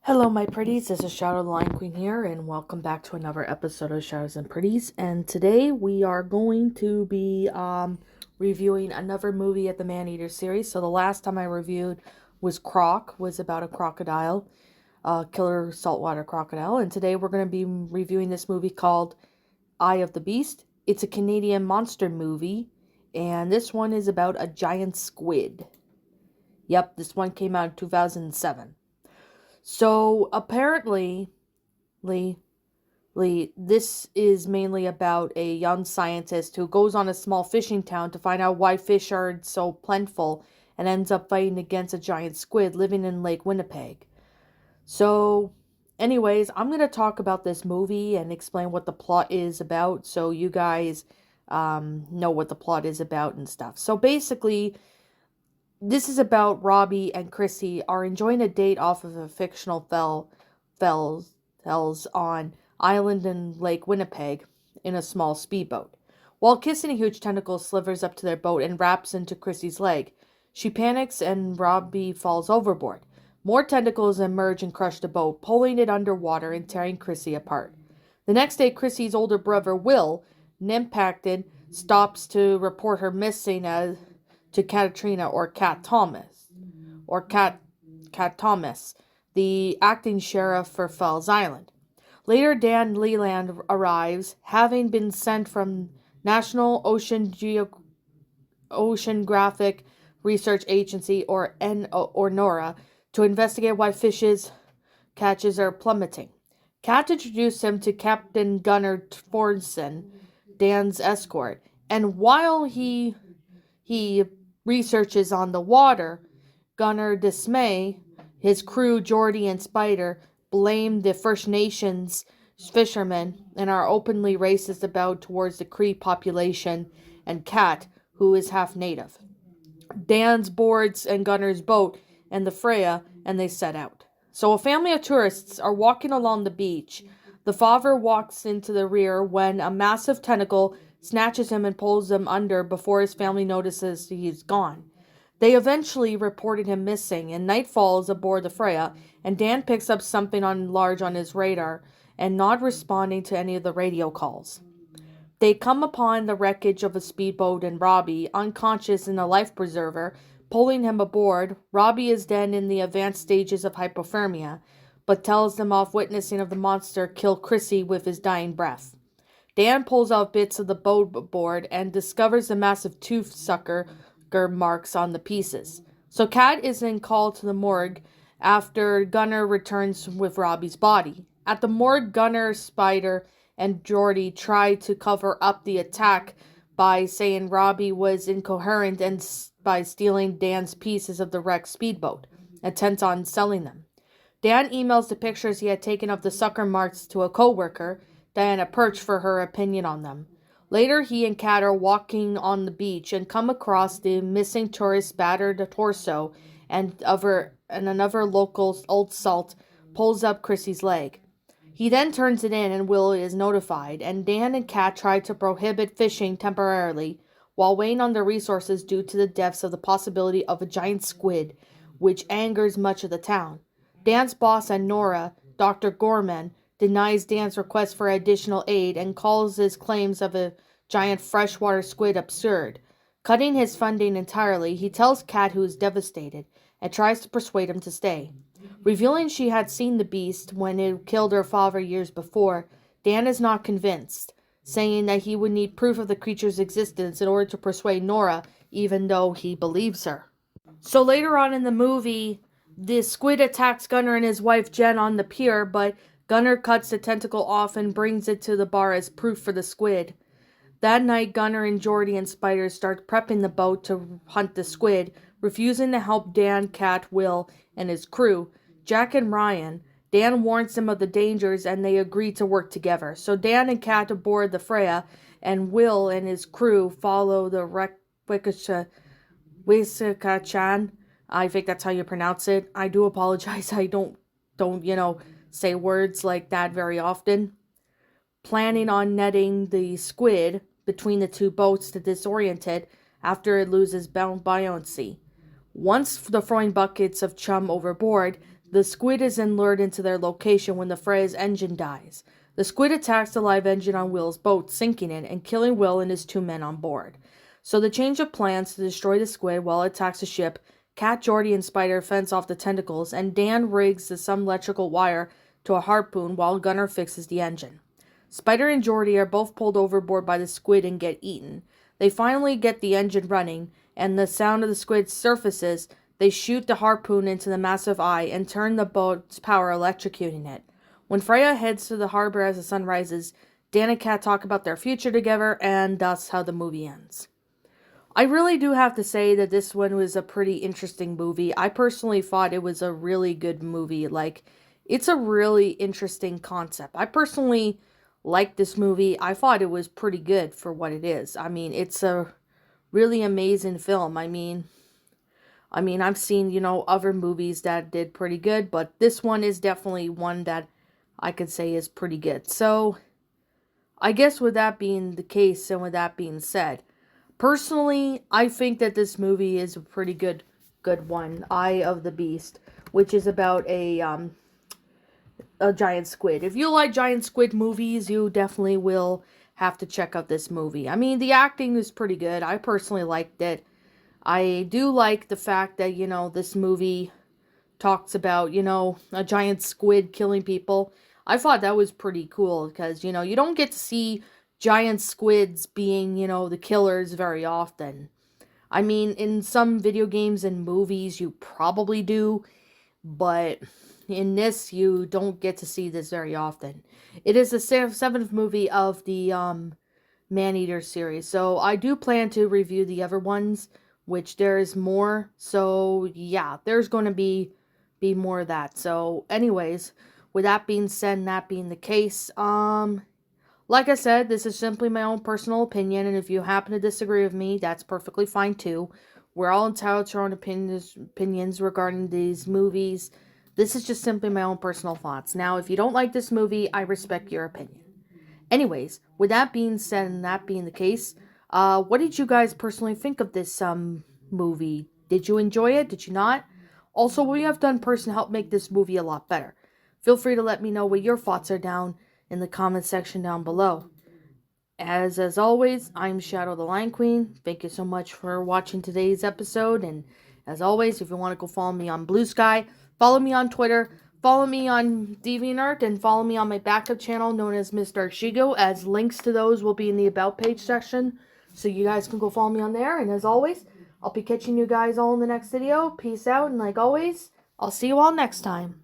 Hello, my pretties. This is Shadow the Lion Queen here, and welcome back to another episode of Shadows and Pretties. And today we are going to be reviewing another movie at the Maneater series. So the last time I reviewed was about a crocodile, killer saltwater crocodile. And today we're going to be reviewing this movie called Eye of the Beast. It's a Canadian monster movie, and this one is about a giant squid. Yep, this one came out in 2007. So apparently, this is mainly about a young scientist who goes on a small fishing town to find out why fish are so plentiful and ends up fighting against a giant squid living in Lake Winnipeg. So, anyways, I'm going to talk about this movie and explain what the plot is about so you guys know what the plot is about and stuff. So basically, this is about Robbie and Chrissy are enjoying a date off of a fictional fells on island in Lake Winnipeg in a small speedboat. While kissing, a huge tentacle slithers up to their boat and wraps into Chrissy's leg. She panics and Robbie falls overboard. More tentacles emerge and crush the boat, pulling it underwater and tearing Chrissy apart. The next day, Chrissy's older brother, Will, impacted, stops to report her missing to Katrina or Cat Thomas, the acting sheriff for Fells Island. Later, Dan Leland arrives, having been sent from National Oceanographic Research Agency or NORA to investigate why fishes catches are plummeting. Cat introduced him to Captain Gunnar Forson, Dan's escort, and while he researches on the water, Gunnar dismay, his crew Geordie and Spider blame the First Nations fishermen and are openly racist about towards the Cree population and Cat, who is half native. Dan's boards and Gunnar's boat and the Freya, and they set out. So a family of tourists are walking along the beach. The father walks into the rear when a massive tentacle snatches him and pulls him under before his family notices he's gone. They eventually reported him missing, and night falls aboard the Freya, and Dan picks up something large on his radar and not responding to any of the radio calls. They come upon the wreckage of a speedboat and Robbie, unconscious in a life preserver, pulling him aboard. Robbie is then in the advanced stages of hypothermia, but tells them off witnessing of the monster kill Chrissy with his dying breath. Dan pulls out bits of the boat board and discovers the massive tooth sucker marks on the pieces. So Cat is then called to the morgue after Gunnar returns with Robbie's body. At the morgue, Gunnar, Spider, and Geordie try to cover up the attack by saying Robbie was incoherent and by stealing Dan's pieces of the wrecked speedboat, intent on selling them. Dan emails the pictures he had taken of the sucker marks to a co-worker, Diana Perch, for her opinion on them. Later, he and Kat are walking on the beach and come across the missing tourist's battered torso, and another local old salt pulls up Chrissy's leg. He then turns it in and Will is notified, and Dan and Kat try to prohibit fishing temporarily while weighing on their resources due to the depths of the possibility of a giant squid, which angers much of the town. Dan's boss at Nora, Dr. Gorman, denies Dan's request for additional aid and calls his claims of a giant freshwater squid absurd. Cutting his funding entirely, he tells Kat, who is devastated, and tries to persuade him to stay. Revealing she had seen the beast when it killed her father years before, Dan is not convinced, saying that he would need proof of the creature's existence in order to persuade Nora, even though he believes her. So later on in the movie, the squid attacks Gunnar and his wife Jen on the pier, but Gunnar cuts the tentacle off and brings it to the bar as proof for the squid. That night, Gunnar and Geordie and Spider start prepping the boat to hunt the squid, refusing to help Dan, Cat, Will, and his crew, Jack and Ryan. Dan warns them of the dangers and they agree to work together. So Dan and Cat aboard the Freya, and Will and his crew follow the Wisakachan. I think that's how you pronounce it. I do apologize. I don't say words like that very often. Planning on netting the squid between the two boats to disorient it after it loses buoyancy. Once the throwing buckets of chum overboard, The squid is then lured into their location when the Freya's engine dies. The squid attacks the live engine on Will's boat, sinking it and killing Will and his 2 men on board. So the change of plans to destroy the squid while it attacks the ship. Cat, Jordy, and Spider fence off the tentacles, and Dan rigs some electrical wire to a harpoon while Gunner fixes the engine. Spider and Jordy are both pulled overboard by the squid and get eaten. They finally get the engine running, and the sound of the squid surfaces. They shoot the harpoon into the massive eye and turn the boat's power, electrocuting it. When Freya heads to the harbor as the sun rises, Dan and Kat talk about their future together, and that's how the movie ends. I really do have to say that this one was a pretty interesting movie. I personally thought it was a really good movie. Like, it's a really interesting concept. I personally liked this movie. I thought it was pretty good for what it is. I mean, it's a really amazing film. I mean, I've seen, other movies that did pretty good, but this one is definitely one that I could say is pretty good. So, I guess with that being the case and with that being said, personally, I think that this movie is a pretty good one, Eye of the Beast, which is about a giant squid. If you like giant squid movies, you definitely will have to check out this movie. I mean, the acting is pretty good. I personally liked it. I do like the fact that, this movie talks about, a giant squid killing people. I thought that was pretty cool because, you don't get to see giant squids being, the killers very often. I mean, in some video games and movies, you probably do, but in this, you don't get to see this very often. It is the 7th movie of the Maneater series, so I do plan to review the other ones, which there is more. So yeah, there's going to be more of that. So anyways, with that being said and that being the case, like I said, this is simply my own personal opinion, and if you happen to disagree with me, that's perfectly fine too. We're all entitled to our own opinions regarding these movies. This is just simply my own personal thoughts. Now, if you don't like this movie, I respect your opinion. Anyways, with that being said and that being the case, what did you guys personally think of this movie? Did you enjoy it? Did you not? Also, what you have done personally help make this movie a lot better. Feel free to let me know what your thoughts are down in the comment section down below. As always, I'm Shadow the Lion Queen. Thank you so much for watching today's episode. And as always, if you want to go follow me on Blue Sky, follow me on Twitter, follow me on DeviantArt, and follow me on my backup channel known as Mr. Shigo, as links to those will be in the About page section. So you guys can go follow me on there. And as always, I'll be catching you guys all in the next video. Peace out. And like always, I'll see you all next time.